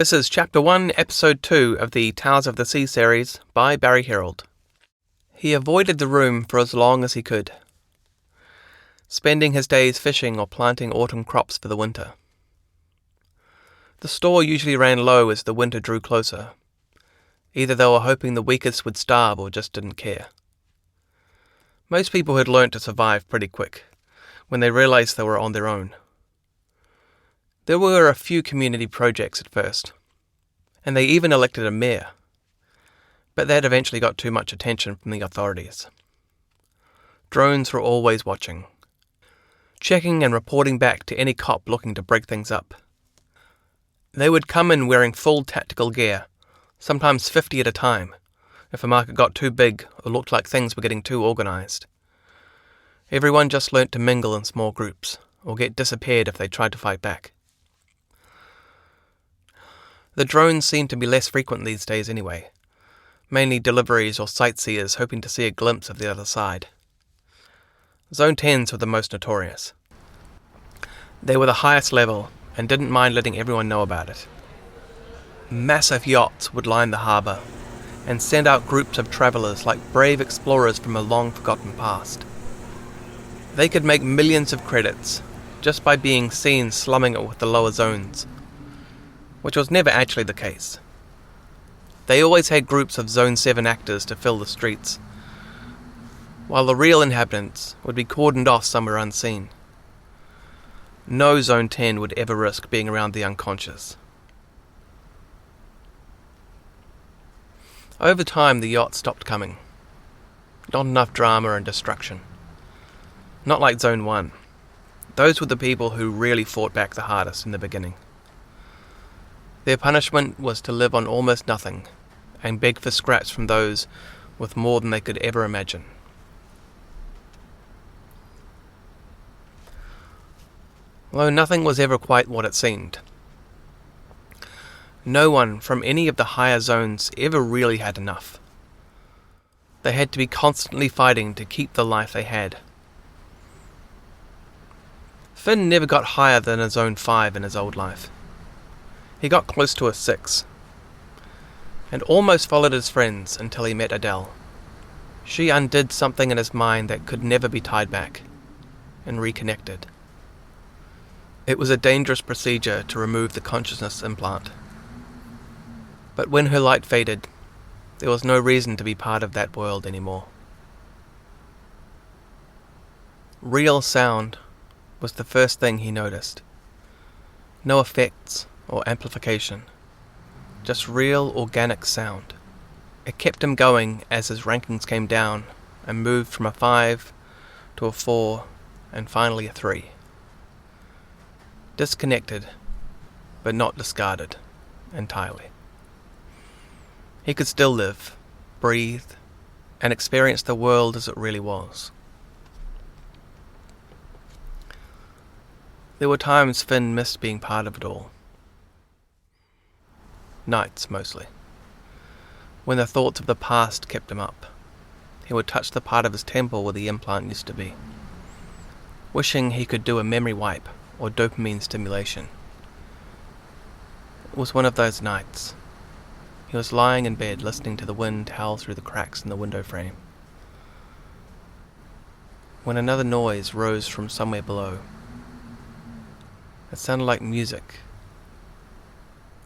This is Chapter 1, Episode 2 of the Tales of the Sea series by Barry Herold. He avoided the room for as long as he could, spending his days fishing or planting autumn crops for the winter. The store usually ran low as the winter drew closer. Either they were hoping the weakest would starve or just didn't care. Most people had learnt to survive pretty quick, when they realised they were on their own. There were a few community projects at first, and they even elected a mayor, but that eventually got too much attention from the authorities. Drones were always watching, checking and reporting back to any cop looking to break things up. They would come in wearing full tactical gear, sometimes 50 at a time, if a market got too big or looked like things were getting too organised. Everyone just learnt to mingle in small groups, or get disappeared if they tried to fight back. The drones seem to be less frequent these days anyway, mainly deliveries or sightseers hoping to see a glimpse of the other side. Zone 10s were the most notorious. They were the highest level and didn't mind letting everyone know about it. Massive yachts would line the harbour and send out groups of travellers like brave explorers from a long-forgotten past. They could make millions of credits just by being seen slumming it with the lower zones, which was never actually the case. They always had groups of Zone 7 actors to fill the streets, while the real inhabitants would be cordoned off somewhere unseen. No Zone 10 would ever risk being around the unconscious. Over time, the yachts stopped coming. Not enough drama and destruction. Not like Zone 1. Those were the people who really fought back the hardest in the beginning. Their punishment was to live on almost nothing and beg for scraps from those with more than they could ever imagine. Though nothing was ever quite what it seemed. No one from any of the higher zones ever really had enough. They had to be constantly fighting to keep the life they had. Finn never got higher than a Zone 5 in his old life. He got close to a 6, and almost followed his friends until he met Adele. She undid something in his mind that could never be tied back, and reconnected. It was a dangerous procedure to remove the consciousness implant. But when her light faded, there was no reason to be part of that world anymore. Real sound was the first thing he noticed. No effects or amplification, just real organic sound. It kept him going as his rankings came down and moved from a 5 to a 4 and finally a 3. Disconnected, but not discarded entirely. He could still live, breathe, and experience the world as it really was. There were times Finn missed being part of it all. Nights, mostly. When the thoughts of the past kept him up, he would touch the part of his temple where the implant used to be, wishing he could do a memory wipe or dopamine stimulation. It was one of those nights. He was lying in bed listening to the wind howl through the cracks in the window frame, when another noise rose from somewhere below. It sounded like music,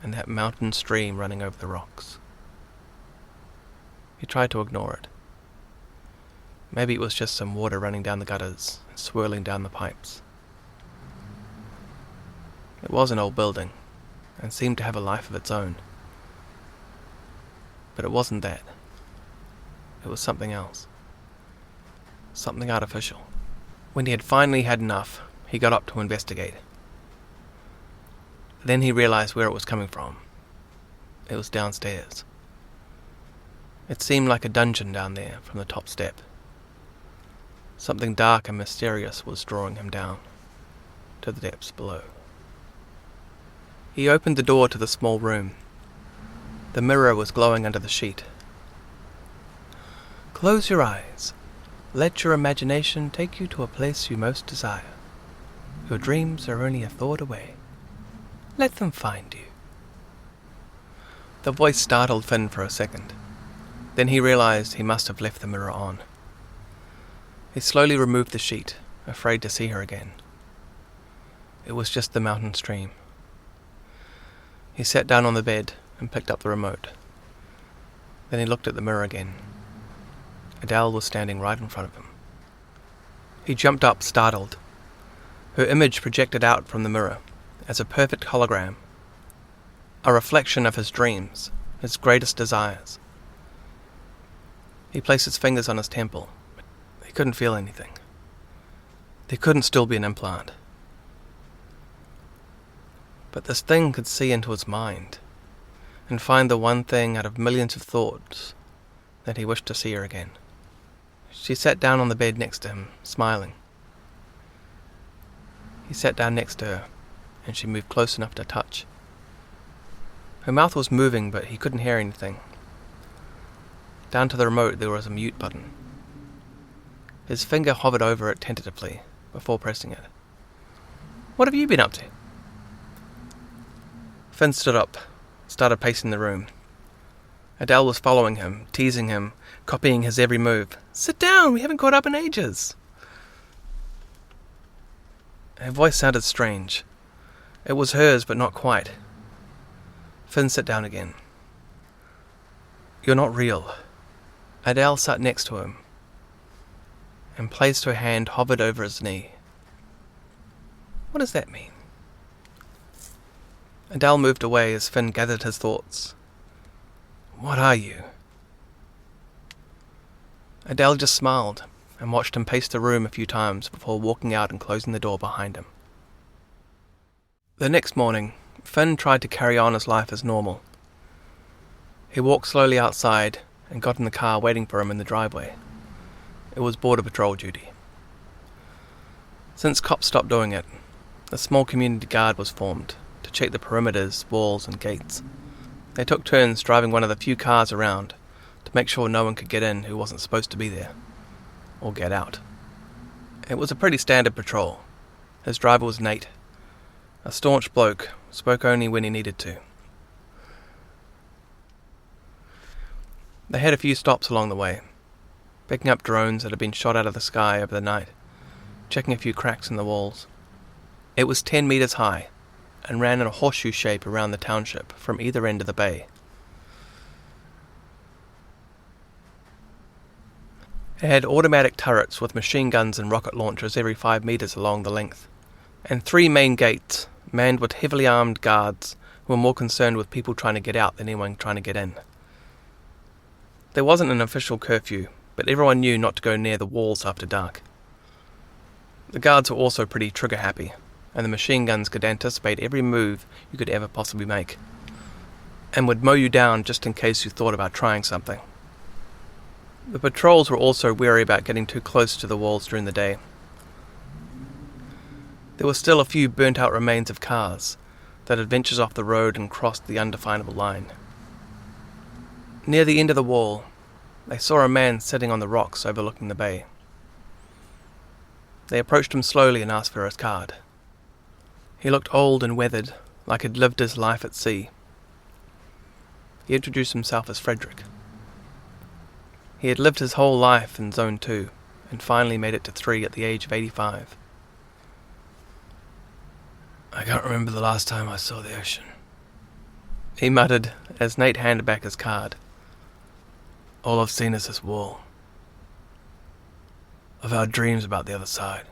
and that mountain stream running over the rocks. He tried to ignore it. Maybe it was just some water running down the gutters and swirling down the pipes. It was an old building, and seemed to have a life of its own. But it wasn't that. It was something else. Something artificial. When he had finally had enough, he got up to investigate. Then he realized where it was coming from. It was downstairs. It seemed like a dungeon down there from the top step. Something dark and mysterious was drawing him down to the depths below. He opened the door to the small room. The mirror was glowing under the sheet. Close your eyes. Let your imagination take you to a place you most desire. Your dreams are only a thought away. Let them find you. The voice startled Finn for a second. Then he realised he must have left the mirror on. He slowly removed the sheet, afraid to see her again. It was just the mountain stream. He sat down on the bed and picked up the remote. Then he looked at the mirror again. Adele was standing right in front of him. He jumped up, startled. Her image projected out from the mirror as a perfect hologram, a reflection of his dreams, his greatest desires. He placed his fingers on his temple. He couldn't feel anything. There couldn't still be an implant. But this thing could see into his mind and find the one thing out of millions of thoughts that he wished to see her again. She sat down on the bed next to him, smiling. He sat down next to her, and she moved close enough to touch. Her mouth was moving, but he couldn't hear anything. Down to the remote there was a mute button. His finger hovered over it tentatively before pressing it. "What have you been up to?" Finn stood up, started pacing the room. Adele was following him, teasing him, copying his every move. "Sit down, we haven't caught up in ages." Her voice sounded strange. It was hers, but not quite. Finn sat down again. "You're not real." Adele sat next to him and placed her hand hovered over his knee. "What does that mean?" Adele moved away as Finn gathered his thoughts. "What are you?" Adele just smiled and watched him pace the room a few times before walking out and closing the door behind him. The next morning, Finn tried to carry on his life as normal. He walked slowly outside and got in the car waiting for him in the driveway. It was border patrol duty. Since cops stopped doing it, a small community guard was formed to check the perimeters, walls and gates. They took turns driving one of the few cars around to make sure no one could get in who wasn't supposed to be there, or get out. It was a pretty standard patrol. His driver was Nate, a staunch bloke, spoke only when he needed to. They had a few stops along the way, picking up drones that had been shot out of the sky over the night, checking a few cracks in the walls. It was 10 meters high, and ran in a horseshoe shape around the township from either end of the bay. It had automatic turrets with machine guns and rocket launchers every 5 meters along the length, and 3 main gates manned with heavily armed guards who were more concerned with people trying to get out than anyone trying to get in. There wasn't an official curfew, but everyone knew not to go near the walls after dark. The guards were also pretty trigger happy, and the machine guns could anticipate every move you could ever possibly make, and would mow you down just in case you thought about trying something. The patrols were also wary about getting too close to the walls during the day. There were still a few burnt-out remains of cars that had ventured off the road and crossed the undefinable line. Near the end of the wall, they saw a man sitting on the rocks overlooking the bay. They approached him slowly and asked for his card. He looked old and weathered, like he'd lived his life at sea. He introduced himself as Frederick. He had lived his whole life in Zone 2, and finally made it to 3 at the age of 85. "I can't remember the last time I saw the ocean," he muttered as Nate handed back his card. "All I've seen is this wall. I've had dreams about the other side.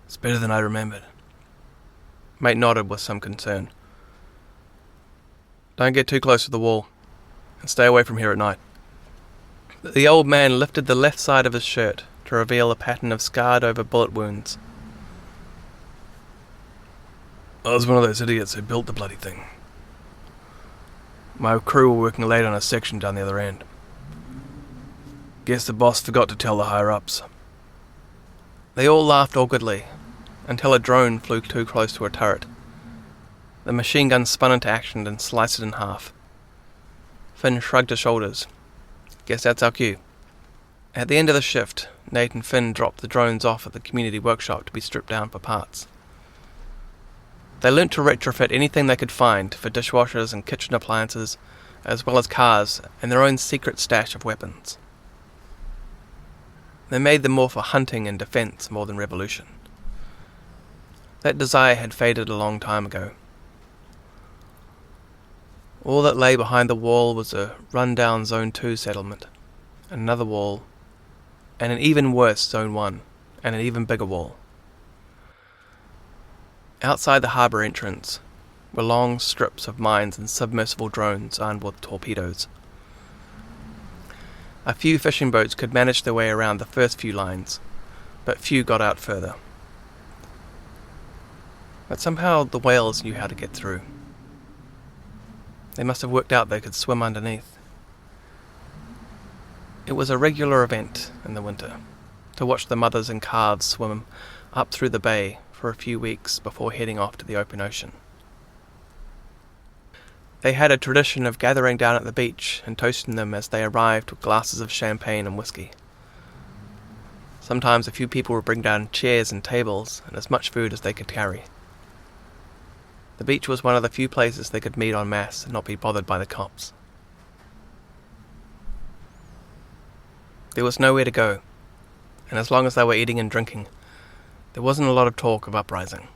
It's better than I remembered." Mate nodded with some concern. "Don't get too close to the wall, and stay away from here at night." The old man lifted the left side of his shirt to reveal a pattern of scarred-over bullet wounds. "I was one of those idiots who built the bloody thing. My crew were working late on a section down the other end. Guess the boss forgot to tell the higher-ups." They all laughed awkwardly, until a drone flew too close to a turret. The machine gun spun into action and sliced it in half. Finn shrugged his shoulders. "Guess that's our cue." At the end of the shift, Nate and Finn dropped the drones off at the community workshop to be stripped down for parts. They learnt to retrofit anything they could find for dishwashers and kitchen appliances, as well as cars and their own secret stash of weapons. They made them more for hunting and defence more than revolution. That desire had faded a long time ago. All that lay behind the wall was a run-down Zone 2 settlement, another wall, and an even worse Zone 1, and an even bigger wall. Outside the harbour entrance were long strips of mines and submersible drones armed with torpedoes. A few fishing boats could manage their way around the first few lines, but few got out further. But somehow the whales knew how to get through. They must have worked out they could swim underneath. It was a regular event in the winter to watch the mothers and calves swim up through the bay for a few weeks before heading off to the open ocean. They had a tradition of gathering down at the beach and toasting them as they arrived with glasses of champagne and whiskey. Sometimes a few people would bring down chairs and tables and as much food as they could carry. The beach was one of the few places they could meet en masse and not be bothered by the cops. There was nowhere to go, and as long as they were eating and drinking, there wasn't a lot of talk of uprising.